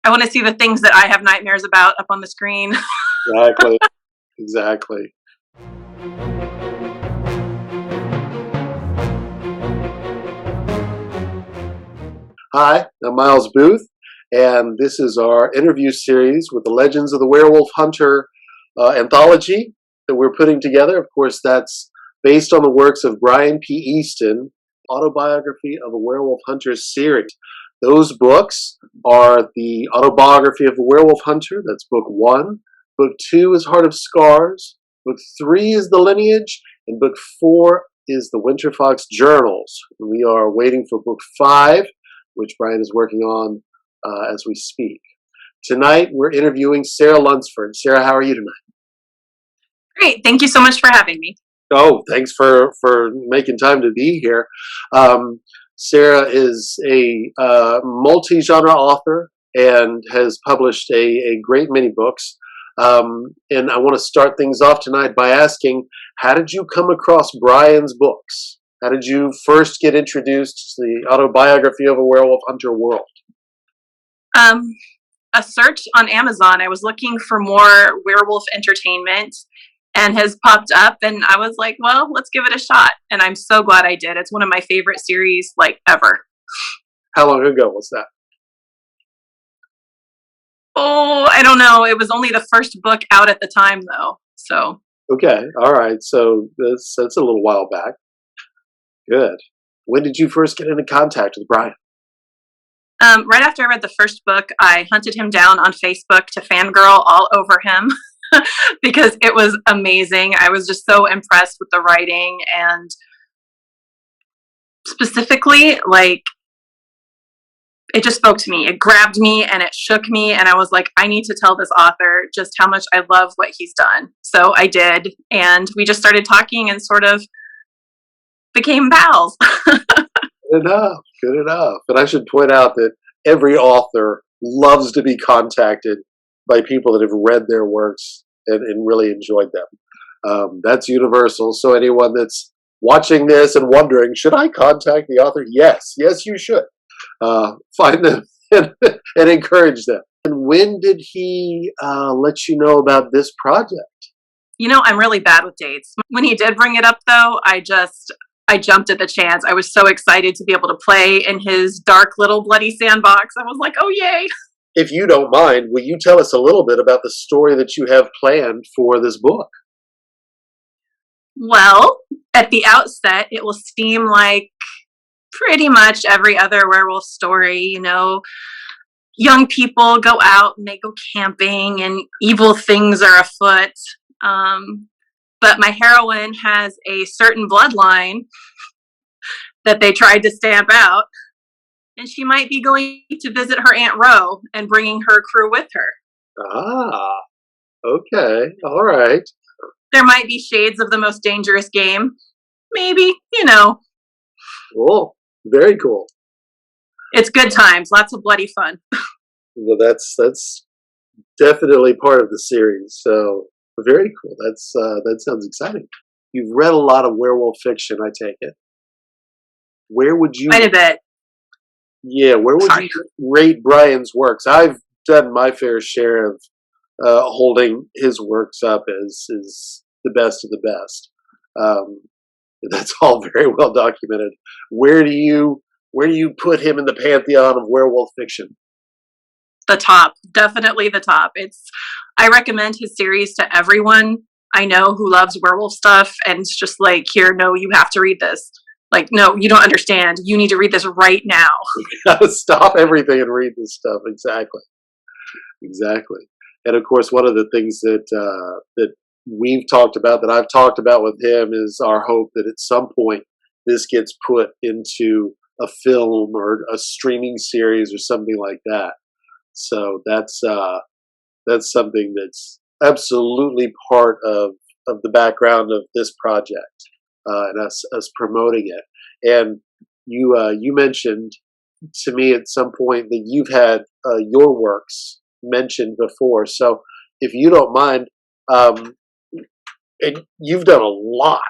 I want to see the things that I have nightmares about up on the screen. Exactly. Exactly. Hi, I'm Miles Booth, and this is our interview series with the Legends of the Werewolf Hunter anthology that we're putting together. Of course, that's based on the works of Brian P. Easton, Autobiography of a Werewolf Hunter series. Those books are the Autobiography of a Werewolf Hunter, that's book 1. Book 2 is Heart of Scars. Book 3 is The Lineage, and book 4 is The Winter Fox Journals. We are waiting for book 5, which Brian is working on as we speak. Tonight, we're interviewing Sara Lunsford. Sara, how are you tonight? Great. Thank you so much for having me. Oh, thanks for making time to be here. Sara is a multi-genre author and has published a great many books. And I want to start things off tonight by asking, how did you come across Brian's books? How did you first get introduced to the Autobiography of a Werewolf Hunter world? A search on Amazon. I was looking for more werewolf entertainment and has popped up, and I was like, well, let's give it a shot. And I'm so glad I did. It's one of my favorite series, like, ever. How long ago was that? Oh, I don't know. It was only the first book out at the time, though. So. Okay. All right. So that's a little while back. Good. When did you first get into contact with Brian? Right after I read the first book, I hunted him down on Facebook to fangirl all over him because it was amazing. I was just so impressed with the writing, and specifically, like, it just spoke to me. It grabbed me and it shook me, and I was like, I need to tell this author just how much I love what he's done. So I did, and we just started talking and sort of became pals. Good enough. Good enough. And I should point out that every author loves to be contacted by people that have read their works and really enjoyed them. That's universal. So anyone that's watching this and wondering, should I contact the author? Yes. Yes, you should. Find them and encourage them. And when did he let you know about this project? You know, I'm really bad with dates. When he did bring it up, though, I jumped at the chance. I was so excited to be able to play in his dark little bloody sandbox. I was like, oh, yay. If you don't mind, will you tell us a little bit about the story that you have planned for this book? Well, at the outset, it will seem like pretty much every other werewolf story. You know, young people go out and they go camping and evil things are afoot. But my heroine has a certain bloodline that they tried to stamp out, and she might be going to visit her Aunt Ro and bringing her crew with her. Ah, okay, all right. There might be shades of the most dangerous game. Maybe, you know. Cool, very cool. It's good times, lots of bloody fun. Well, that's definitely part of the series, so very cool. That sounds exciting. You've read a lot of werewolf fiction, I take it. Where would you? Quite a bit. Yeah, where would you rate Brian's works? I've done my fair share of holding his works up as the best of the best. That's all very well documented. Where do you put him in the pantheon of werewolf fiction? The top, definitely the top. I recommend his series to everyone I know who loves werewolf stuff, and it's just like, here, no, you have to read this. Like, no, you don't understand. You need to read this right now. Stop everything and read this stuff. Exactly. And of course, one of the things that we've talked about, that I've talked about with him, is our hope that at some point this gets put into a film or a streaming series or something like that. So that's something that's absolutely part of the background of this project, and us promoting it. And you mentioned to me at some point that you've had your works mentioned before. So if you don't mind, and you've done a lot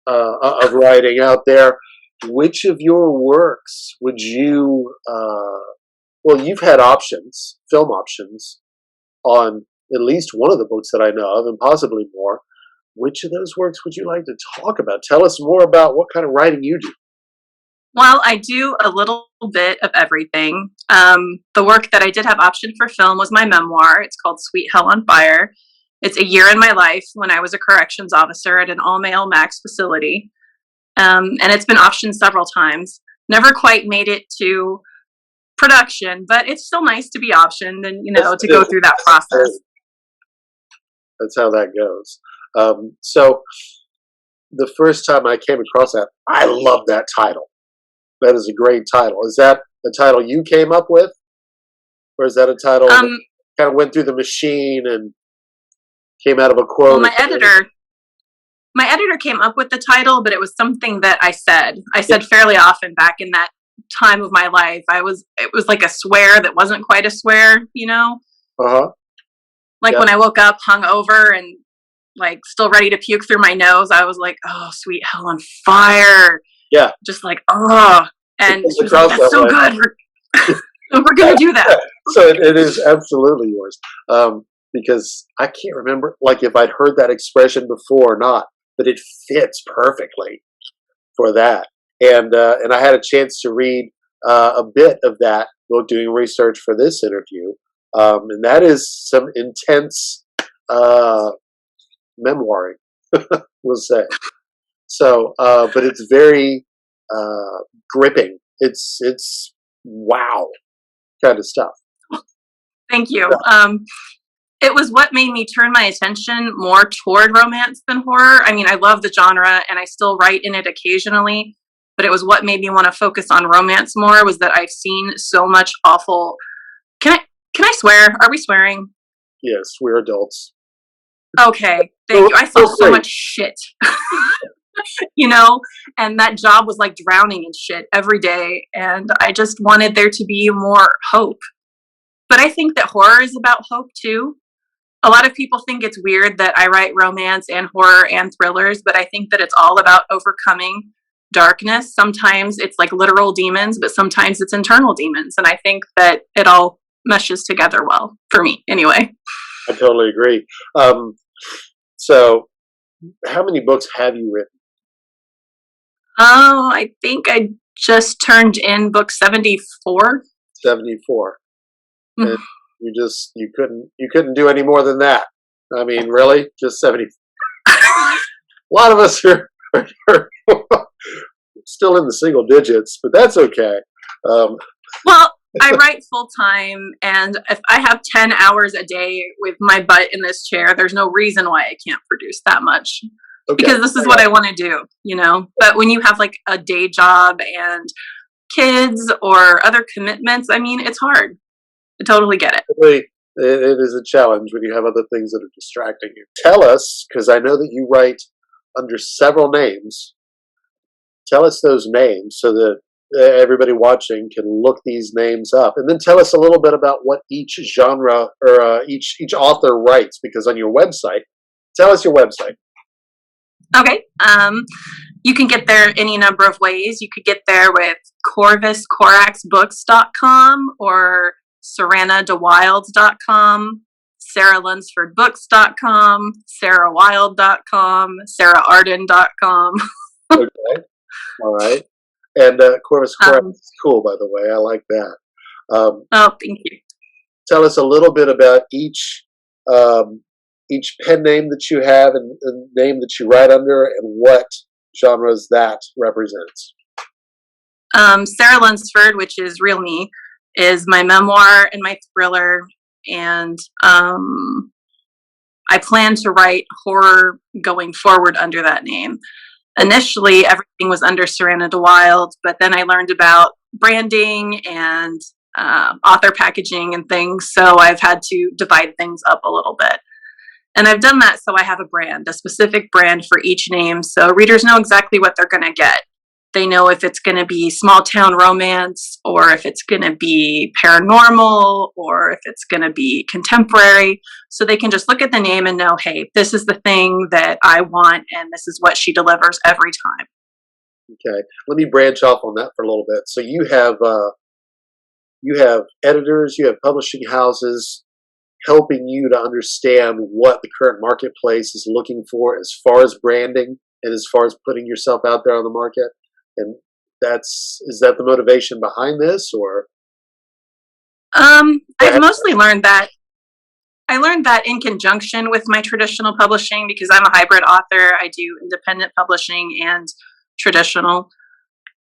of writing out there. Which of your works would you Well, you've had options, film options, on at least one of the books that I know of, and possibly more. Which of those works would you like to talk about? Tell us more about what kind of writing you do. Well, I do a little bit of everything. The work that I did have option for film was my memoir. It's called Sweet Hell on Fire. It's a year in my life when I was a corrections officer at an all-male max facility. And it's been optioned several times. Never quite made it to production, but it's still nice to be optioned and, to go through that process. That's how that goes. So the first time I came across that, I love that title. That is a great title. Is that a title you came up with? Or is that a title that kind of went through the machine and came out of a quote? Well, my editor came up with the title, but it was something that I said. I said fairly often back in that time of my life. It was like a swear that wasn't quite a swear, Uh-huh. Like when I woke up hungover and like still ready to puke through my nose, I was like, "Oh, sweet hell on fire!" Yeah, just like, oh, and she was like, "That's so good. We're gonna do that." So it is absolutely yours, because I can't remember like if I'd heard that expression before or not, but it fits perfectly for that. And I had a chance to read a bit of that while doing research for this interview, and that is some intense memoiring, we'll say. So, but it's very gripping. It's wow kind of stuff. Thank you. It was what made me turn my attention more toward romance than horror. I mean, I love the genre and I still write in it occasionally, but it was what made me want to focus on romance more was that I've seen so much awful. Can I swear? Are we swearing? Yes, we're adults. Okay, thank you. I saw so much shit. And that job was like drowning in shit every day. And I just wanted there to be more hope. But I think that horror is about hope too. A lot of people think it's weird that I write romance and horror and thrillers, but I think that it's all about overcoming darkness. Sometimes it's like literal demons, but sometimes it's internal demons. And I think that it all meshes together well for me anyway. I totally agree. So how many books have you written? Oh, I think I just turned in book 74. 74. And you couldn't do any more than that. I mean, really? Just 70. A lot of us are still in the single digits, but that's okay. Well, I write full time, and if I have 10 hours a day with my butt in this chair, there's no reason why I can't produce that much. Okay. Because this is what I want to do, But when you have like a day job and kids or other commitments, I mean, it's hard. I totally get it. It is a challenge when you have other things that are distracting you. Tell us, because I know that you write under several names. Tell us those names so that everybody watching can look these names up, and then tell us a little bit about what each genre or each author writes. Because on your website, tell us your website. Okay. You can get there any number of ways. You could get there with corvuscoraxbooks.com or saranadewilds.com, saralunsfordbooks.com, sarawild.com, saraarden.com. Okay. All right. And Corvus Corax is cool, by the way. I like that. Oh, thank you. Tell us a little bit about each pen name that you have and name that you write under, and what genres that represents. Sara Lunsford, which is real me, is my memoir and my thriller, and I plan to write horror going forward under that name. Initially, everything was under Sara de Wild, but then I learned about branding and author packaging and things, so I've had to divide things up a little bit. And I've done that so I have a brand, a specific brand for each name, so readers know exactly what they're going to get. They know if it's going to be small town romance, or if it's going to be paranormal, or if it's going to be contemporary. So they can just look at the name and know, hey, this is the thing that I want, and this is what she delivers every time. Okay. Let me branch off on that for a little bit. So you have you have editors, you have publishing houses helping you to understand what the current marketplace is looking for as far as branding and as far as putting yourself out there on the market. And is that the motivation behind this, or? I've mostly learned that. I learned that in conjunction with my traditional publishing because I'm a hybrid author. I do independent publishing and traditional.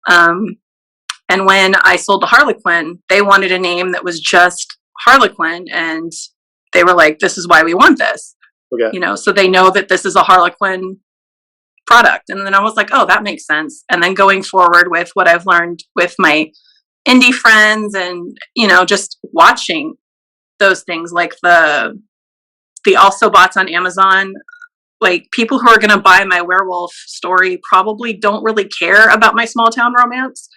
And when I sold to Harlequin, they wanted a name that was just Harlequin, and they were like, "This is why we want this." Okay. You know, so they know that this is a Harlequin product. And then I was like, "Oh, that makes sense." And then going forward with what I've learned with my indie friends, and just watching those things like the also bots on Amazon. Like, people who are going to buy my werewolf story probably don't really care about my small town romance.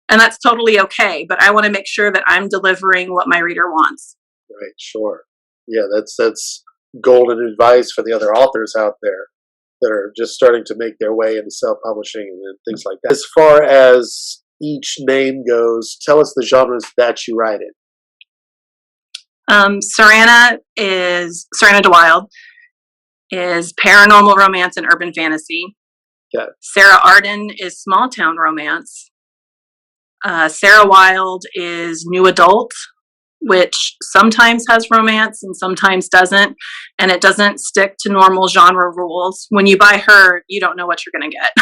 And that's totally okay. But I want to make sure that I'm delivering what my reader wants. Right, sure. Yeah, that's golden advice for the other authors out there that are just starting to make their way into self-publishing and things like that. As far as each name goes, tell us the genres that you write in. Sara DeWild is paranormal romance and urban fantasy. Okay. Sarah Arden is small town romance. Sarah Wild is new adult, which sometimes has romance and sometimes doesn't, and it doesn't stick to normal genre rules. When you buy her, you don't know what you're going to get.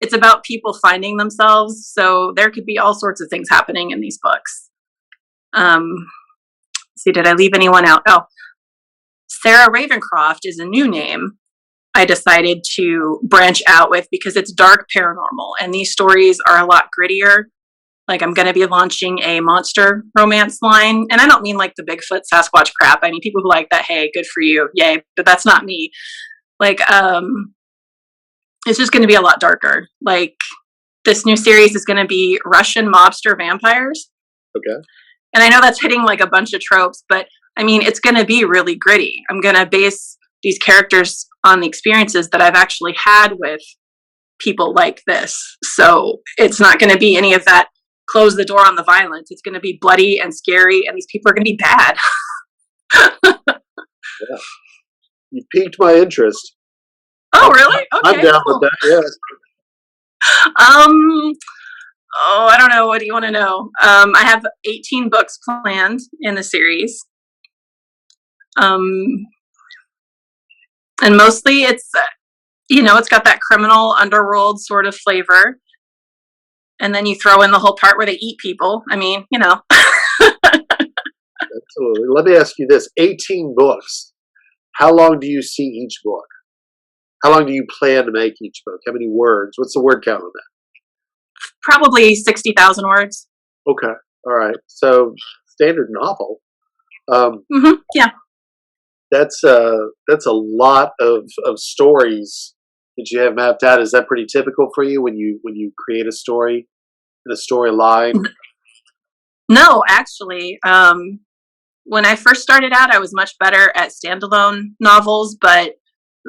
It's about people finding themselves, so there could be all sorts of things happening in these books. See, did I leave anyone out? Oh, Sarah Ravencroft is a new name I decided to branch out with because it's dark paranormal, and these stories are a lot grittier. Like, I'm going to be launching a monster romance line, and I don't mean like the Bigfoot Sasquatch crap. I mean, people who like that, hey, good for you, yay, but that's not me. Like, it's just going to be a lot darker. Like, this new series is going to be Russian mobster vampires. Okay. And I know that's hitting like a bunch of tropes, but I mean, it's going to be really gritty. I'm going to base these characters on the experiences that I've actually had with people like this. So it's not going to be any of that close the door on the violence. It's going to be bloody and scary, and these people are going to be bad. Yeah. You piqued my interest. Oh, really? Okay. I'm down with that, yeah. I don't know. What do you want to know? I have 18 books planned in the series. And mostly it's, it's got that criminal underworld sort of flavor. And then you throw in the whole part where they eat people. I mean, Absolutely. Let me ask you this. 18 books. How long do you see each book? How long do you plan to make each book? How many words? What's the word count on that? Probably 60,000 words. Okay. All right. So standard novel. Yeah. That's a lot of stories that you have mapped out. Is that pretty typical for you when you create a story and a storyline? No, actually. When I first started out, I was much better at standalone novels, but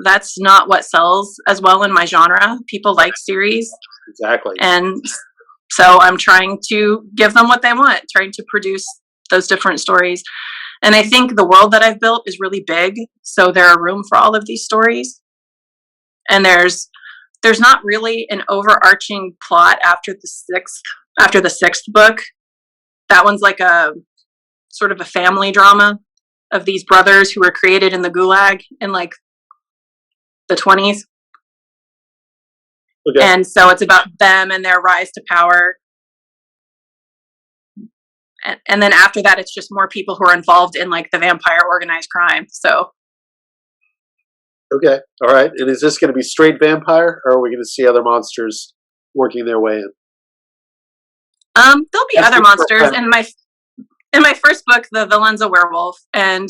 that's not what sells as well in my genre. People like series. Exactly. And so I'm trying to give them what they want, trying to produce those different stories. And I think the world that I've built is really big, so there are room for all of these stories. And there's not really an overarching plot after the sixth book. That one's like a sort of a family drama of these brothers who were created in the Gulag in like the 1920s. Okay. And so it's about them and their rise to power. And then after that, it's just more people who are involved in like the vampire organized crime. So. Okay. All right. And is this going to be straight vampire, or are we going to see other monsters working their way in? There'll be other monsters. In my first book, the villain's a werewolf. And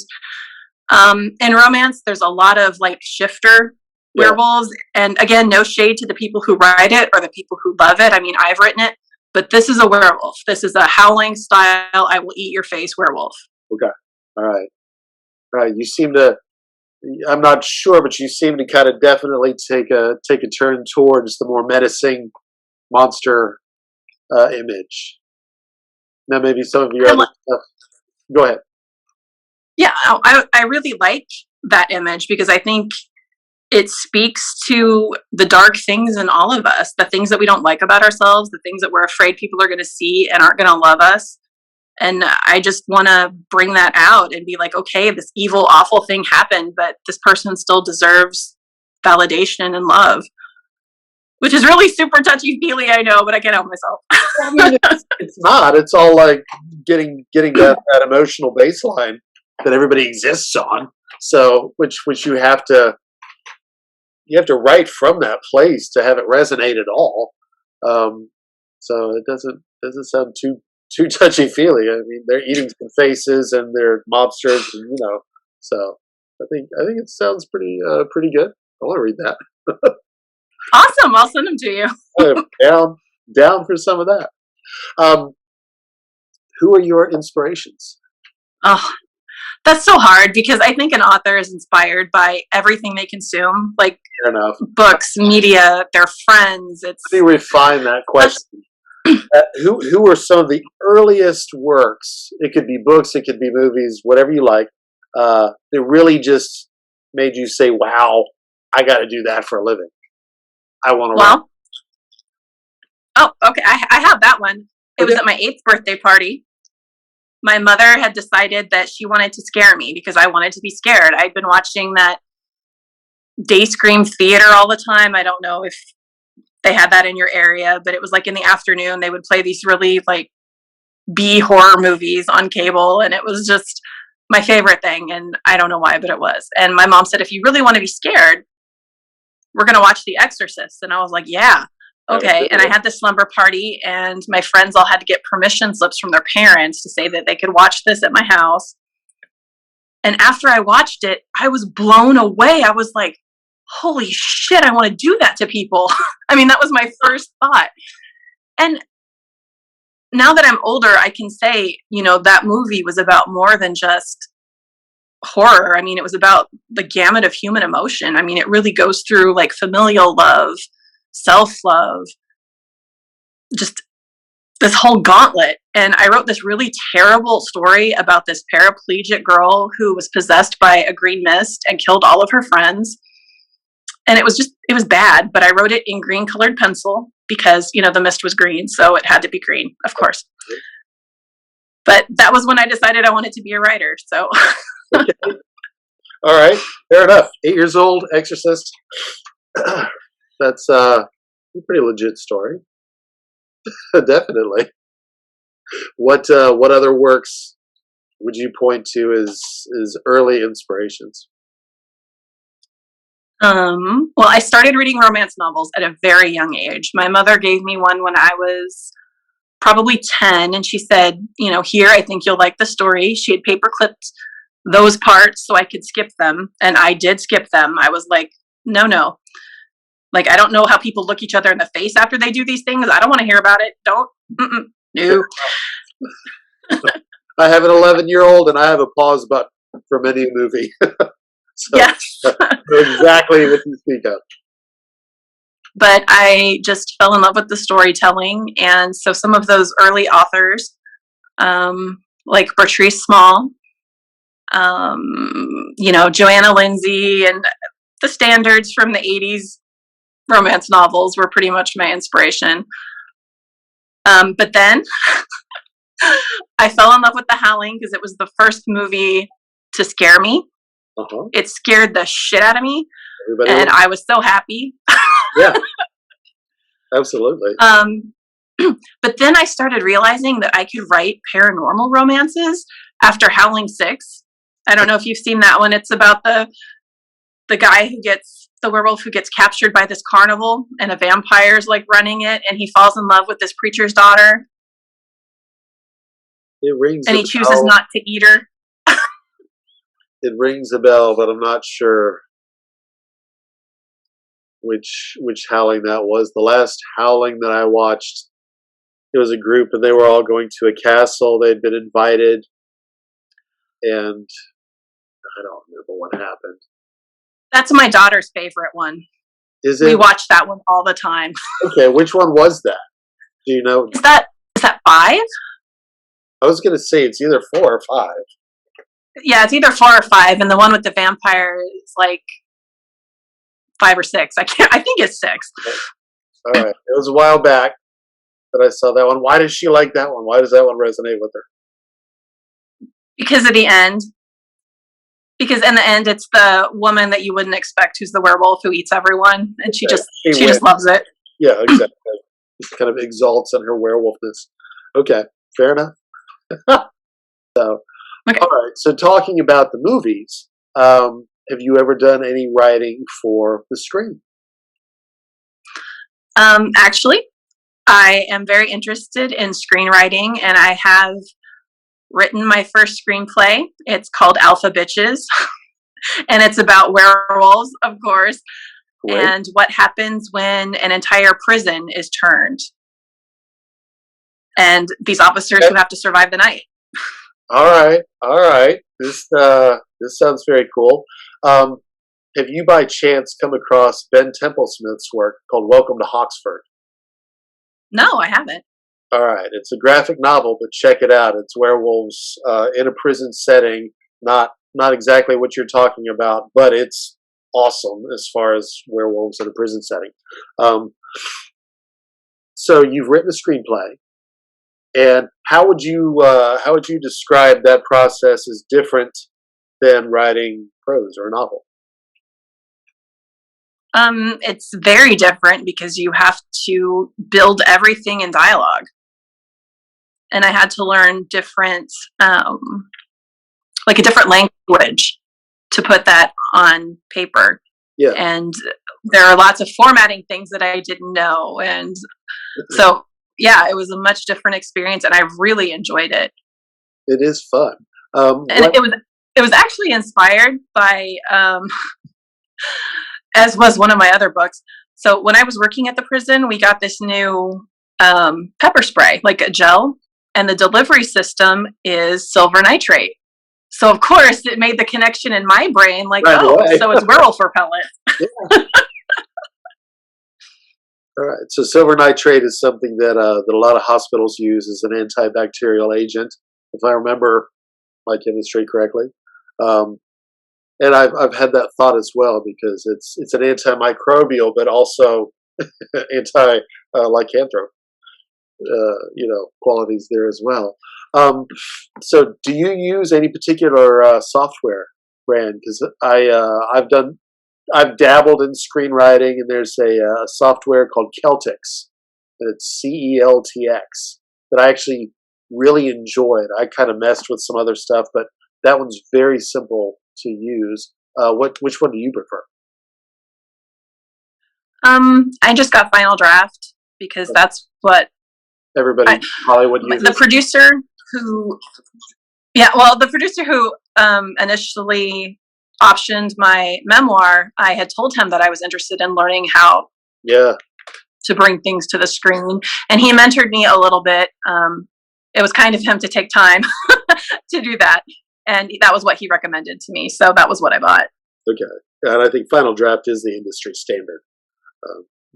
in romance, there's a lot of like shifter werewolves. And again, no shade to the people who write it or the people who love it. I mean, I've written it. But this is a werewolf. This is a howling style, I will eat your face werewolf. Okay. All right. All right. You seem to, I'm not sure, but you seem to kind of definitely take a turn towards the more menacing monster image. Now, maybe some of your I other li- stuff. Go ahead. yeah, I really like that image because I think it speaks to the dark things in all of us, the things that we don't like about ourselves, the things that we're afraid people are going to see and aren't going to love us. And I just want to bring that out and be like, okay, this evil, awful thing happened, but this person still deserves validation and love, which is really super touchy feely, I know, but I can't help myself. I mean, it's not. It's all like getting that emotional baseline that everybody exists on. So, which you have to write from that place to have it resonate at all. So it doesn't sound too touchy feely. I mean, they're eating some faces and they're mobsters, and So I think it sounds pretty good. I want to read that. Awesome. I'll send them to you. Down for some of that. Um, who are your inspirations? Oh, that's so hard because I think an author is inspired by everything they consume, like Fair enough. books, media, their friends. It's Let me refine that question. Who are some of the earliest works? It could be books, it could be movies, whatever you like. That really just made you say, "Wow, I got to do that for a living. I want to." well, oh, okay. I have that one. It was at my 8th birthday party. My mother had decided that she wanted to scare me because I wanted to be scared. I'd been watching that Day Scream Theater all the time. I don't know if they had that in your area, but it was like in the afternoon they would play these really like B horror movies on cable, and it was just my favorite thing. And I don't know why, but it was. And my mom said, if you really want to be scared, we're going to watch The Exorcist. And I was like, yeah, okay. And I had this slumber party, and my friends all had to get permission slips from their parents to say that they could watch this at my house. And after I watched it, I was blown away. I was like, holy shit, I want to do that to people. I mean, that was my first thought. And now that I'm older, I can say, that movie was about more than just horror. I mean, it was about the gamut of human emotion. I mean, it really goes through like familial love, self-love, just this whole gauntlet. And I wrote this really terrible story about this paraplegic girl who was possessed by a green mist and killed all of her friends. And it was bad, but I wrote it in green colored pencil because, the mist was green. So it had to be green, of course. But that was when I decided I wanted to be a writer. So. Okay. All right. Fair enough. 8 years old, Exorcist. That's a pretty legit story. Definitely. What other works would you point to as early inspirations? Well, I started reading romance novels at a very young age. My mother gave me one when I was probably 10, and she said, here, I think you'll like the story. She had paper clipped those parts so I could skip them, and I did skip them. I was like, no. Like, I don't know how people look each other in the face after they do these things. I don't want to hear about it. Don't. No. I have an 11-year-old, and I have a pause button from any movie. So, yes. Exactly what you speak of. But I just fell in love with the storytelling. And so some of those early authors, like Bertrice Small, Joanna Lindsay, and the standards from the 80s romance novels were pretty much my inspiration. But then I fell in love with The Howling because it was the first movie to scare me. Uh-huh. It scared the shit out of me. And I was so happy. Yeah, absolutely. But then I started realizing that I could write paranormal romances after Howling 6. I don't know if you've seen that one. It's about the guy the werewolf who gets captured by this carnival, and a vampire's like running it, and he falls in love with this preacher's daughter. It rings and he chooses not to eat her. It rings a bell, but I'm not sure which Howling that was. The last Howling that I watched, it was a group, and they were all going to a castle. They'd been invited, and I don't remember what happened. That's my daughter's favorite one. Is it? We watch that one all the time. Okay, which one was that? Do you know? Is that 5? I was going to say it's either 4 or 5. Yeah, it's either 4 or 5, and the one with the vampire is like 5 or 6. I think it's 6. All right. It was a while back that I saw that one. Why does she like that one? Why does that one resonate with her? Because of the end. Because in the end, it's the woman that you wouldn't expect who's the werewolf who eats everyone, and she just loves it. Yeah, exactly. Just kind of exalts in her werewolfness. Okay, fair enough. So, Okay. all right. So, talking about the movies, have you ever done any writing for the screen? Actually, I am very interested in screenwriting, and I have written my first screenplay. It's called Alpha Bitches, and it's about werewolves, of course, Great. and what happens when an entire prison is turned, and these officers who have to survive the night. All right, all right. This sounds very cool. Have you by chance come across Ben Templesmith's work called Welcome to Hoxford? No, I haven't. All right, it's a graphic novel, but check it out. It's werewolves in a prison setting. Not exactly what you're talking about, but it's awesome as far as werewolves in a prison setting. So you've written a screenplay, and how would you describe that process as different than writing prose or a novel? It's very different because you have to build everything in dialogue. And I had to learn different, like a different language to put that on paper. Yeah. And there are lots of formatting things that I didn't know. And so, yeah, it was a much different experience, and I really enjoyed it. It is fun. And it was actually inspired by, as was one of my other books. So when I was working at the prison, we got this new pepper spray, like a gel, and the delivery system is silver nitrate. So of course it made the connection in my brain, like, right oh, away. so it's werewolf repellent. Yeah. All right. So silver nitrate is something that a lot of hospitals use as an antibacterial agent, if I remember my chemistry correctly. And I've had that thought as well, because it's an antimicrobial, but also anti lycanthrope, qualities there as well. So do you use any particular software brand? Because I've dabbled in screenwriting, and there's a software called Celtx, and it's CELTX, that I actually really enjoyed. I kind of messed with some other stuff, but that one's very simple to use. Which one do you prefer? I just got Final Draft because that's what everybody in Hollywood uses. The producer who initially optioned my memoir, I had told him that I was interested in learning how to bring things to the screen, and he mentored me a little bit. It was kind of him to take time to do that, and that was what he recommended to me, so that was what I bought. Okay, and I think Final Draft is the industry standard,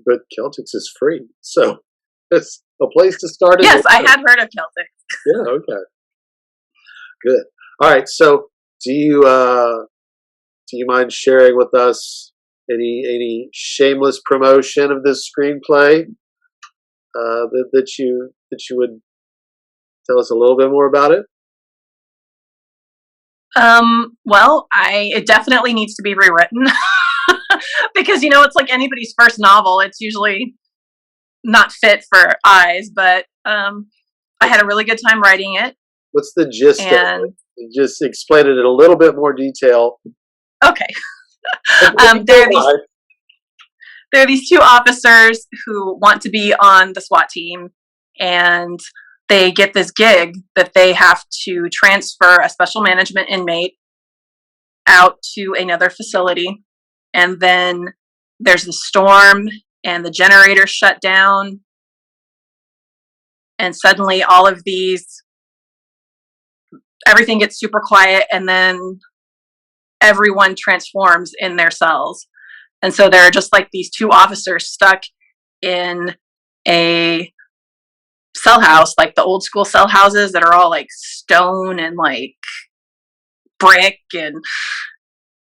but Celtx is free, so it's a place to start. Yes, I had heard of Celtx. Yeah, okay, good. All right, so do you mind sharing with us any shameless promotion of this screenplay that you would tell us a little bit more about it? Well, it definitely needs to be rewritten because it's like anybody's first novel. It's usually not fit for eyes, but I had a really good time writing it. What's the gist of it? Just explain it in a little bit more detail. Okay. There are these two officers who want to be on the SWAT team, and they get this gig that they have to transfer a special management inmate out to another facility. And then there's the storm, and the generator shut down. And suddenly everything gets super quiet, and then everyone transforms in their cells. And so there are just like these two officers stuck in a cell house, like the old school cell houses that are all like stone and like brick and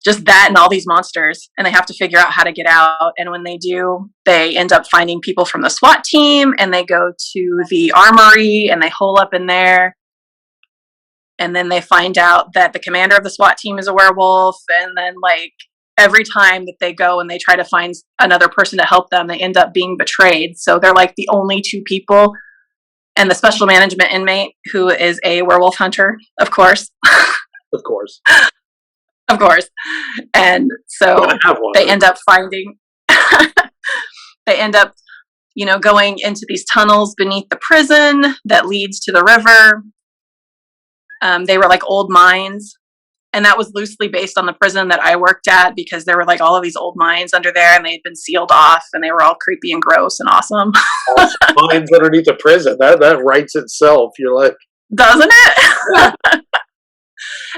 just that and all these monsters, and they have to figure out how to get out. And when they do, they end up finding people from the SWAT team, and they go to the armory and they hole up in there. And then they find out that the commander of the SWAT team is a werewolf. And then, like, every time that they go and they try to find another person to help them, they end up being betrayed. So they're like the only two people. And the special management inmate, who is a werewolf hunter, of course. Of course. Of course. And so they end up finding, they end up, going into these tunnels beneath the prison that leads to the river. They were like old mines. And that was loosely based on the prison that I worked at, because there were like all of these old mines under there, and they had been sealed off, and they were all creepy and gross and awesome. Mines underneath the prison. That writes itself. You're like, doesn't it?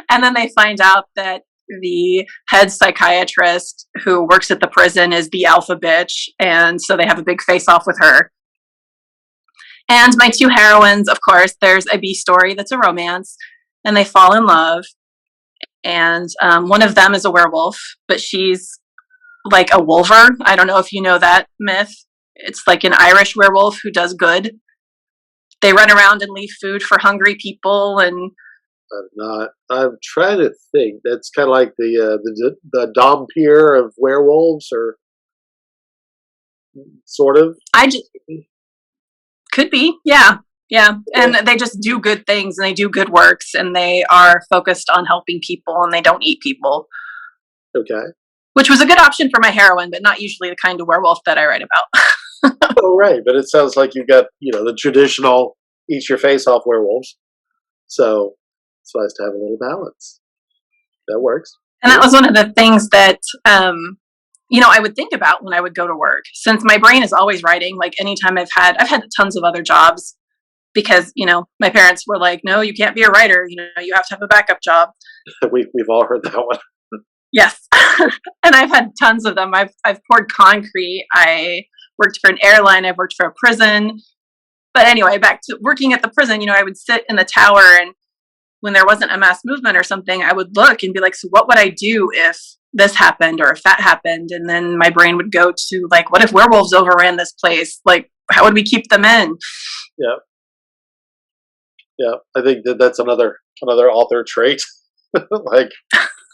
And then they find out that the head psychiatrist who works at the prison is the alpha bitch, and so they have a big face-off with her. And my two heroines, of course, there's a B story that's a romance, and they fall in love. And one of them is a werewolf, but she's like a wolver. I don't know if you know that myth. It's like an Irish werewolf who does good. They run around and leave food for hungry people, and I'm trying to think. That's kind of like the Dompier of werewolves, or sort of. Could be, yeah. And they just do good things, and they do good works, and they are focused on helping people, and they don't eat people. Okay. Which was a good option for my heroine, but not usually the kind of werewolf that I write about. Oh, right. But it sounds like you've got, the traditional eat your face off werewolves. So it's nice to have a little balance. That works. And that was one of the things that, I would think about when I would go to work. Since my brain is always writing, like anytime I've had tons of other jobs, because, my parents were like, no, you can't be a writer. You have to have a backup job. We've all heard that one. Yes. And I've had tons of them. I've poured concrete. I worked for an airline. I've worked for a prison. But anyway, back to working at the prison, I would sit in the tower, and when there wasn't a mass movement or something, I would look and be like, so what would I do if this happened or if that happened? And then my brain would go to like, what if werewolves overran this place? Like, how would we keep them in? Yeah. Yeah. I think that's another author trait. Like,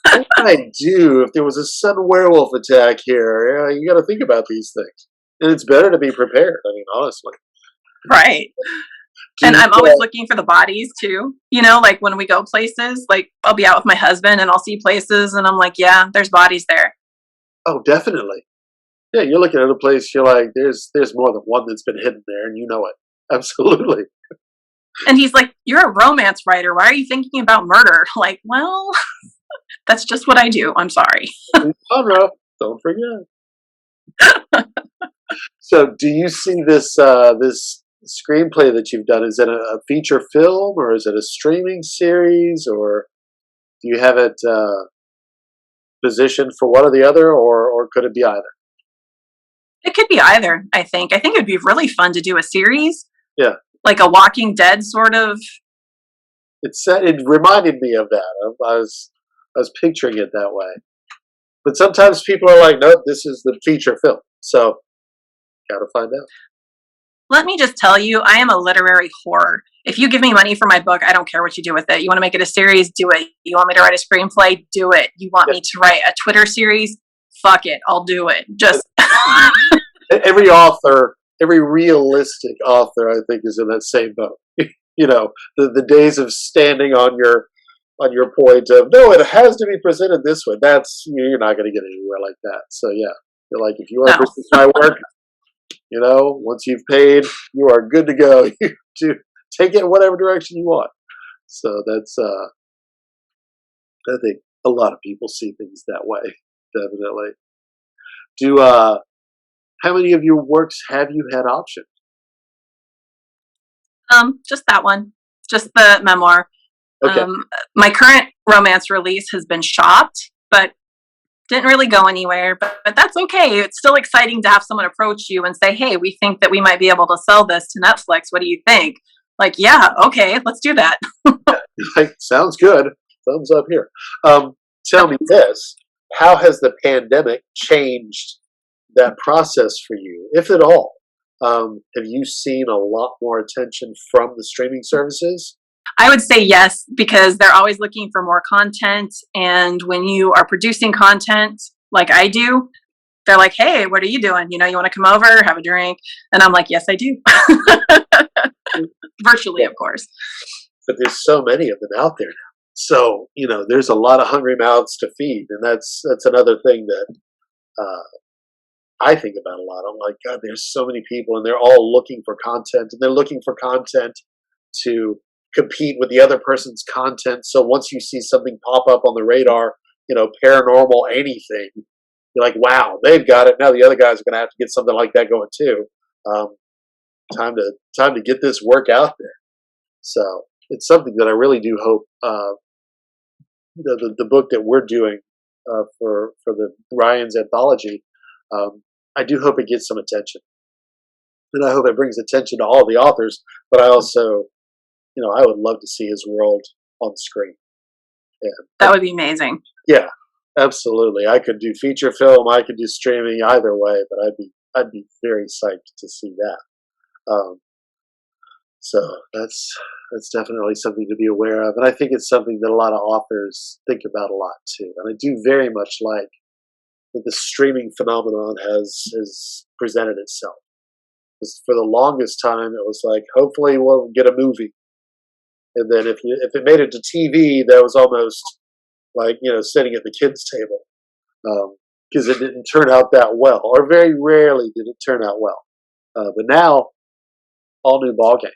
what would I do if there was a sudden werewolf attack here? You got to think about these things. And it's better to be prepared. I mean, honestly. Right. And I'm always looking for the bodies too. Like when we go places, like I'll be out with my husband and I'll see places and I'm like, yeah, there's bodies there. Oh, definitely. Yeah, you're looking at a place, you're like, there's more than one that's been hidden there, and you know it. Absolutely. And he's like, you're a romance writer. Why are you thinking about murder? Like, well, that's just what I do. I'm sorry. Oh, no, don't forget. So do you see this screenplay that you've done, is it a feature film, or is it a streaming series, or do you have it positioned for one or the other, or could it be either? It could be either, I think. I think it'd be really fun to do a series. Yeah. Like a Walking Dead sort of. It reminded me of that. I was picturing it that way. But sometimes people are like, nope, this is the feature film. So gotta find out. Let me just tell you, I am a literary whore. If you give me money for my book, I don't care what you do with it. You want to make it a series? Do it. You want me to write a screenplay? Do it. You want me to write a Twitter series? Fuck it. I'll do it. Just every author, every realistic author, I think, is in that same boat. The days of standing on your point of, no, it has to be presented this way. You're not going to get anywhere like that. So yeah, you're like, if you want to present my work, once you've paid, you are good to go. To take it in whatever direction you want. So that's, I think a lot of people see things that way. Definitely. How many of your works have you had optioned? Just that one. Just the memoir. Okay. My current romance release has been shopped, but Didn't really go anywhere, but that's okay. It's still exciting to have someone approach you and say, hey, we think that we might be able to sell this to Netflix. What do you think? Like, yeah, okay, let's do that. Like, sounds good. Thumbs up here. Tell me this: how has the pandemic changed that process for you, if at all? Have you seen a lot more attention from the streaming services? I would say yes, because they're always looking for more content. And when you are producing content like I do, they're like, hey, what are you doing? You want to come over, have a drink? And I'm like, yes, I do. Virtually, of course. But there's so many of them out there now. So there's a lot of hungry mouths to feed, and that's another thing that I think about a lot. I'm like, God, there's so many people, and they're all looking for content, and they're looking for content to compete with the other person's content. So once you see something pop up on the radar, paranormal, anything, you're like, wow, they've got it. Now the other guys are going to have to get something like that going too. Time to get this work out there. So it's something that I really do hope. The book that we're doing for the Ryan's anthology, I do hope it gets some attention, and I hope it brings attention to all the authors. But I also, I would love to see his world on screen. And that would be amazing. Yeah, absolutely. I could do feature film. I could do streaming. Either way, but I'd be very psyched to see that. So that's definitely something to be aware of, and I think it's something that a lot of authors think about a lot too. And I do very much like that the streaming phenomenon has presented itself. Because for the longest time, it was like, hopefully we'll get a movie, and then if it made it to TV, that was almost like sitting at the kids' table, because it didn't turn out that well, or very rarely did it turn out well. But now, all new ballgame.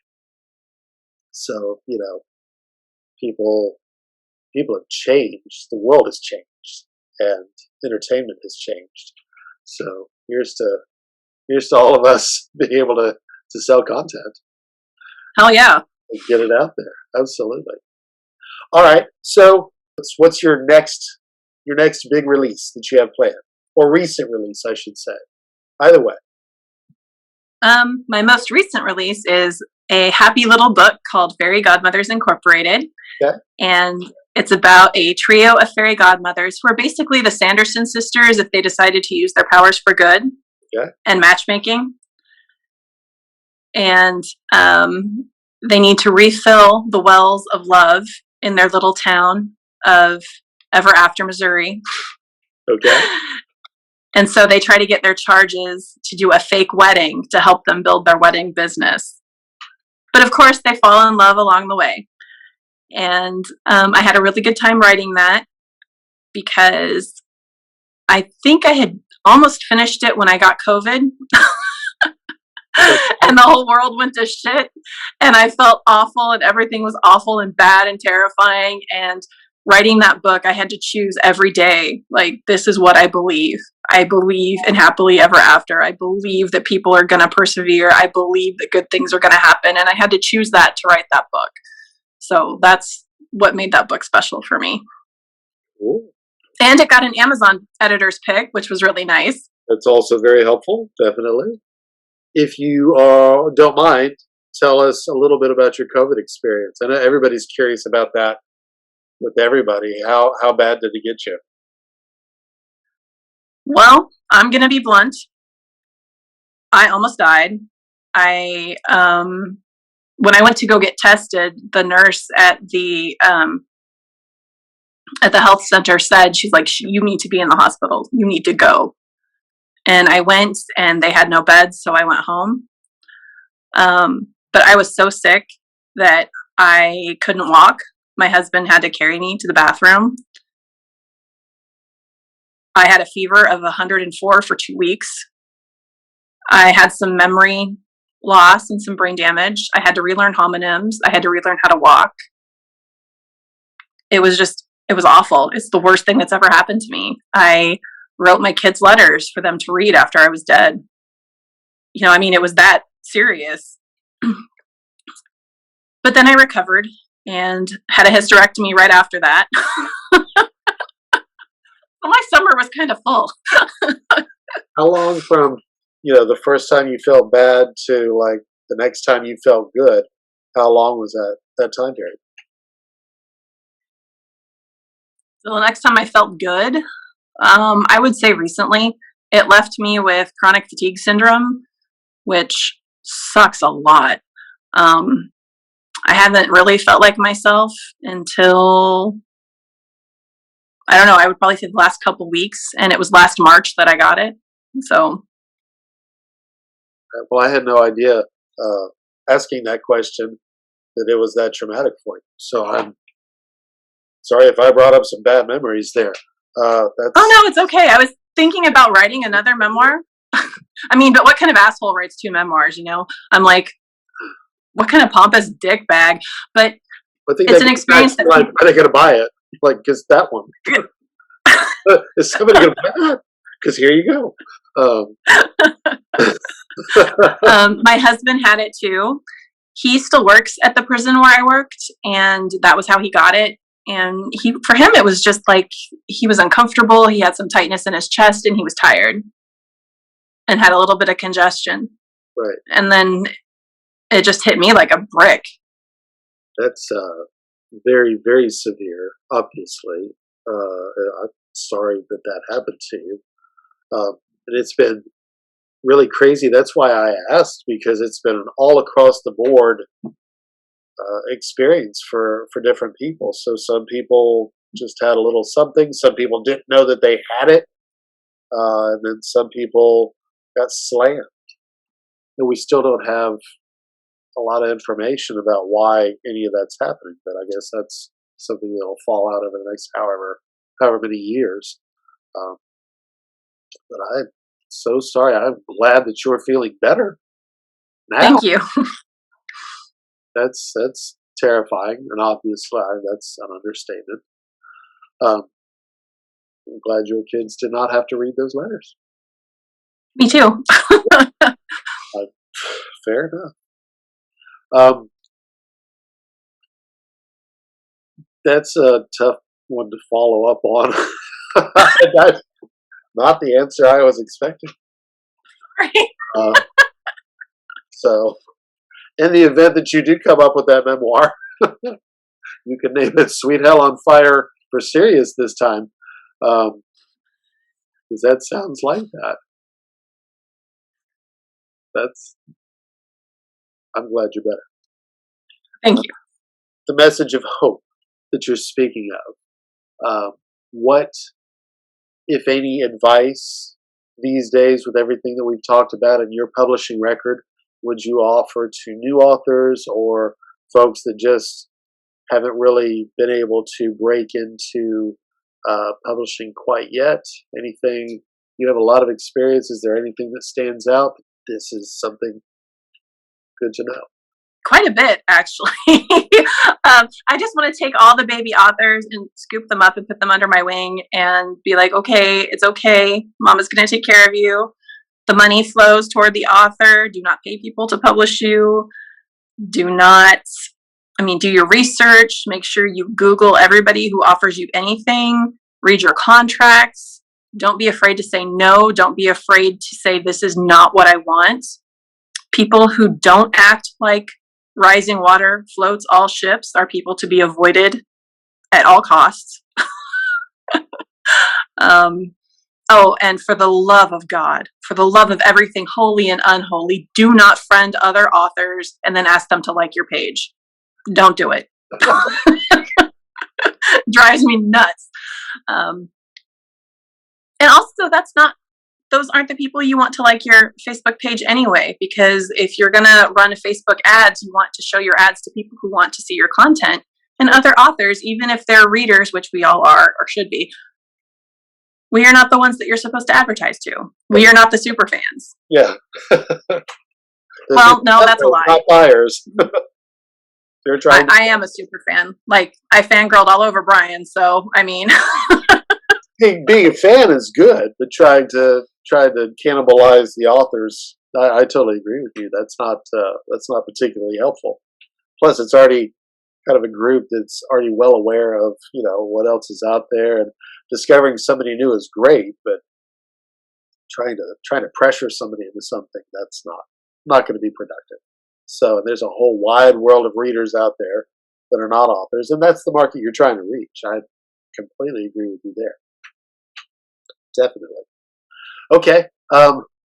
So people have changed. The world has changed, and entertainment has changed. So here's to all of us being able to sell content. Hell yeah! And get it out there. Absolutely. All right. So what's your next big release that you have planned, or recent release, I should say? Either way. My most recent release is a happy little book called Fairy Godmothers Incorporated. Okay. And it's about a trio of fairy godmothers who are basically the Sanderson sisters if they decided to use their powers for good. Okay. And matchmaking. And they need to refill the wells of love in their little town of Ever After, Missouri. Okay. And so they try to get their charges to do a fake wedding to help them build their wedding business. But of course, they fall in love along the way. And I had a really good time writing that because I think I had almost finished it when I got COVID. And the whole world went to shit. And I felt awful, and everything was awful and bad and terrifying. And writing that book, I had to choose every day. Like, this is what I believe. I believe in happily ever after. I believe that people are going to persevere. I believe that good things are going to happen. And I had to choose that to write that book. So that's what made that book special for me. Ooh. And it got an Amazon editor's pick, which was really nice. That's also very helpful, definitely. If you don't mind, tell us a little bit about your COVID experience. I know everybody's curious about that with everybody. How bad did it get you? Well, I'm going to be blunt. I almost died. When I went to go get tested, the nurse at the health center said, she's like, you need to be in the hospital. You need to go. And I went, and they had no beds, so I went home. But I was so sick that I couldn't walk. My husband had to carry me to the bathroom. I had a fever of 104 for 2 weeks. I had some memory loss and some brain damage. I had to relearn homonyms. I had to relearn how to walk. It was awful. It's the worst thing that's ever happened to me. I wrote my kids letters for them to read after I was dead. It was that serious. But then I recovered and had a hysterectomy right after that. So my summer was kind of full. How long from, the first time you felt bad to like the next time you felt good? How long was that time period? So the next time I felt good, I would say recently. It left me with chronic fatigue syndrome, which sucks a lot. I haven't really felt like myself until, I don't know, I would probably say the last couple weeks, and it was last March that I got it. So. Well, I had no idea, asking that question, that it was that traumatic for you. So I'm sorry if I brought up some bad memories there. Oh no, it's okay. I was thinking about writing another memoir. I mean, but what kind of asshole writes 2 memoirs, I'm like, what kind of pompous dick bag? But it's an experience that like, are they going to buy it? Like, because that one. Is somebody going to buy that? Because here you go. My husband had it too. He still works at the prison where I worked, and that was how he got it. And for him, it was just like he was uncomfortable. He had some tightness in his chest, and he was tired, and had a little bit of congestion. Right. And then it just hit me like a brick. That's very, very severe. Obviously, I'm sorry that happened to you. And it's been really crazy. That's why I asked, because it's been an all across the board experience for different people. So some people just had a little something. Some people didn't know that they had it, and then some people got slammed. And we still don't have a lot of information about why any of that's happening. But I guess that's something that will fall out over the next however many years. But I'm so sorry. I'm glad that you're feeling better now. Thank you. That's terrifying, and obviously that's an understatement. I'm glad your kids did not have to read those letters. Me too. Fair enough. That's a tough one to follow up on. That's not the answer I was expecting. So, in the event that you do come up with that memoir, you can name it "Sweet Hell on Fire for Serious" this time, because that sounds like that. I'm glad you're better. Thank you. The message of hope that you're speaking of. What, if any, advice these days, with everything that we've talked about in your publishing record, would you offer to new authors or folks that just haven't really been able to break into publishing quite yet? Anything? You have a lot of experience. Is there anything that stands out? This is something good to know. Quite a bit, actually. I just want to take all the baby authors and scoop them up and put them under my wing and be like, okay, it's okay. Mama's going to take care of you. The money flows toward the author. Do not pay people to publish you. Do your research. Make sure you Google everybody who offers you anything. Read your contracts. Don't be afraid to say no. Don't be afraid to say, this is not what I want. People who don't act like rising water floats all ships are people to be avoided at all costs. And for the love of God, for the love of everything holy and unholy, do not friend other authors and then ask them to like your page. Don't do it. Drives me nuts. And also, those aren't the people you want to like your Facebook page anyway, because if you're going to run Facebook ads, you want to show your ads to people who want to see your content. And other authors, even if they're readers, which we all are or should be, we are not the ones that you're supposed to advertise to. We are not the super fans. Yeah. Well, no, that's a lie. Not buyers. They're trying. I am a super fan. Like, I fangirled all over Brian, so I mean. Being a fan is good, but trying to cannibalize the authors, I totally agree with you. That's not particularly helpful. Plus, it's already kind of a group that's already well aware of what else is out there, and discovering somebody new is great, but trying to pressure somebody into something, that's not going to be productive. So there's a whole wide world of readers out there that are not authors, and that's the market you're trying to reach. I completely agree with you there. Definitely. Okay.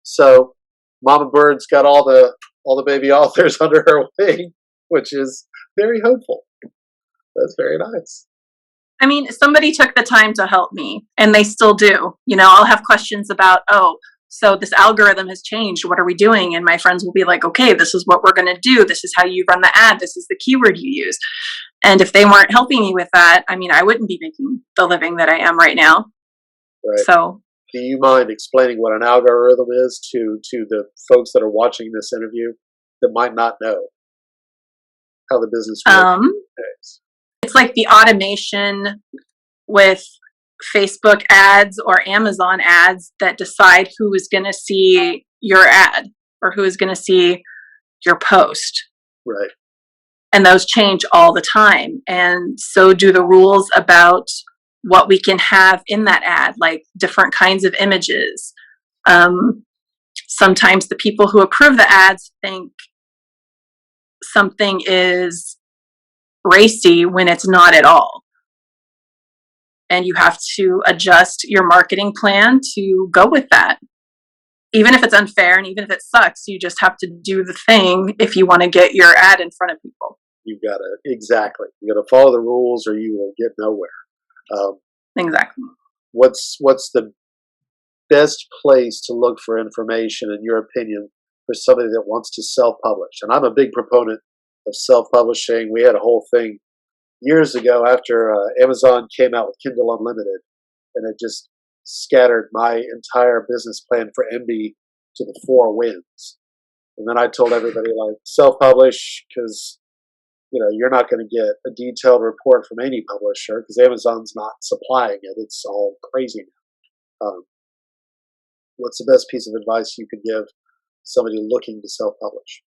So Mama Bird's got all the baby authors under her wing, which is very hopeful. That's very nice. I mean, somebody took the time to help me, and they still do. I'll have questions about, so this algorithm has changed. What are we doing? And my friends will be like, okay, this is what we're going to do. This is how you run the ad. This is the keyword you use. And if they weren't helping me with that, I mean, I wouldn't be making the living that I am right now. Right. So, do you mind explaining what an algorithm is to the folks that are watching this interview that might not know how the business works? It's like the automation with Facebook ads or Amazon ads that decide who is going to see your ad or who is going to see your post. Right. And those change all the time. And so do the rules about what we can have in that ad, like different kinds of images. Sometimes the people who approve the ads think something is racy when it's not at all. And you have to adjust your marketing plan to go with that. Even if it's unfair and even if it sucks, you just have to do the thing if you want to get your ad in front of people. You got to follow the rules or you will get nowhere. Exactly. What's the best place to look for information, in your opinion, for somebody that wants to self-publish? And I'm a big proponent of self-publishing. We had a whole thing years ago after Amazon came out with Kindle Unlimited, and it just scattered my entire business plan for MB to the four winds. And then I told everybody, like, self-publish, because you're not going to get a detailed report from any publisher because Amazon's not supplying it. It's all crazy now. What's the best piece of advice you could give somebody looking to self-publish?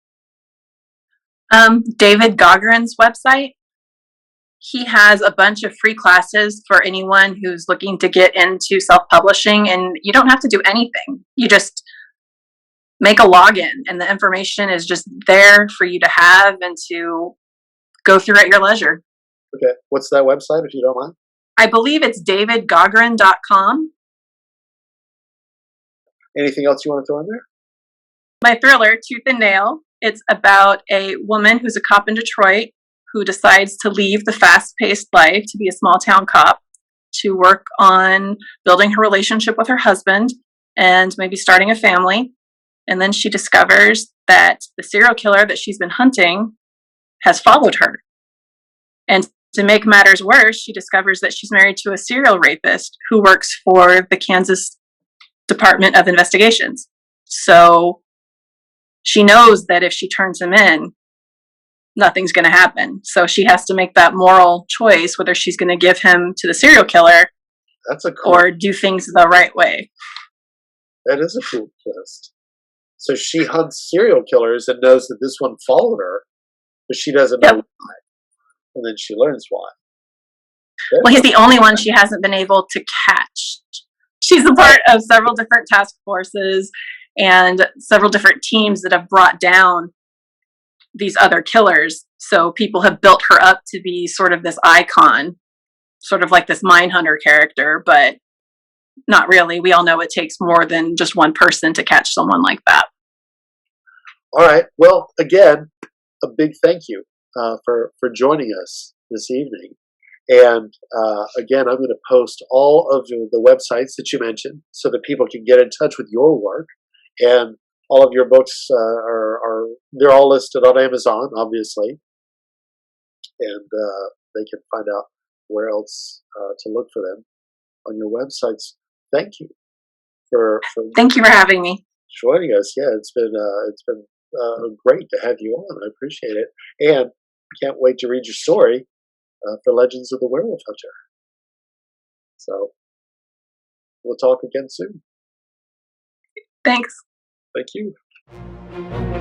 David Gaughran's website. He has a bunch of free classes for anyone who's looking to get into self-publishing, and you don't have to do anything. You just make a login, and the information is just there for you to have and to go through at your leisure. Okay. What's that website, if you don't mind? I believe it's davidgaughran.com. Anything else you want to throw in there? My thriller, Tooth and Nail. It's about a woman who's a cop in Detroit who decides to leave the fast-paced life to be a small-town cop to work on building her relationship with her husband and maybe starting a family. And then she discovers that the serial killer that she's been hunting has followed her. And to make matters worse, she discovers that she's married to a serial rapist who works for the Kansas Department of Investigations. So she knows that if she turns him in, nothing's going to happen. So she has to make that moral choice whether she's going to give him to the serial killer or do things the right way. That is a cool twist. So she hunts serial killers and knows that this one followed her, but she doesn't know why. And then she learns why. Well, he's the only one she hasn't been able to catch. She's a part of several different task forces and several different teams that have brought down these other killers. So people have built her up to be sort of this icon, sort of like this Mindhunter character, but not really. We all know it takes more than just one person to catch someone like that. All right. Well, again, a big thank you for joining us this evening. And again, I'm going to post all of the websites that you mentioned so that people can get in touch with your work. And all of your books they're all listed on Amazon, obviously. And they can find out where else to look for them on your websites. Thank you Thank you for having me. Joining us. Yeah, it's been great to have you on. I appreciate it, and can't wait to read your story for Legends of the Werewolf Hunter. So we'll talk again soon. Thanks. Thank you.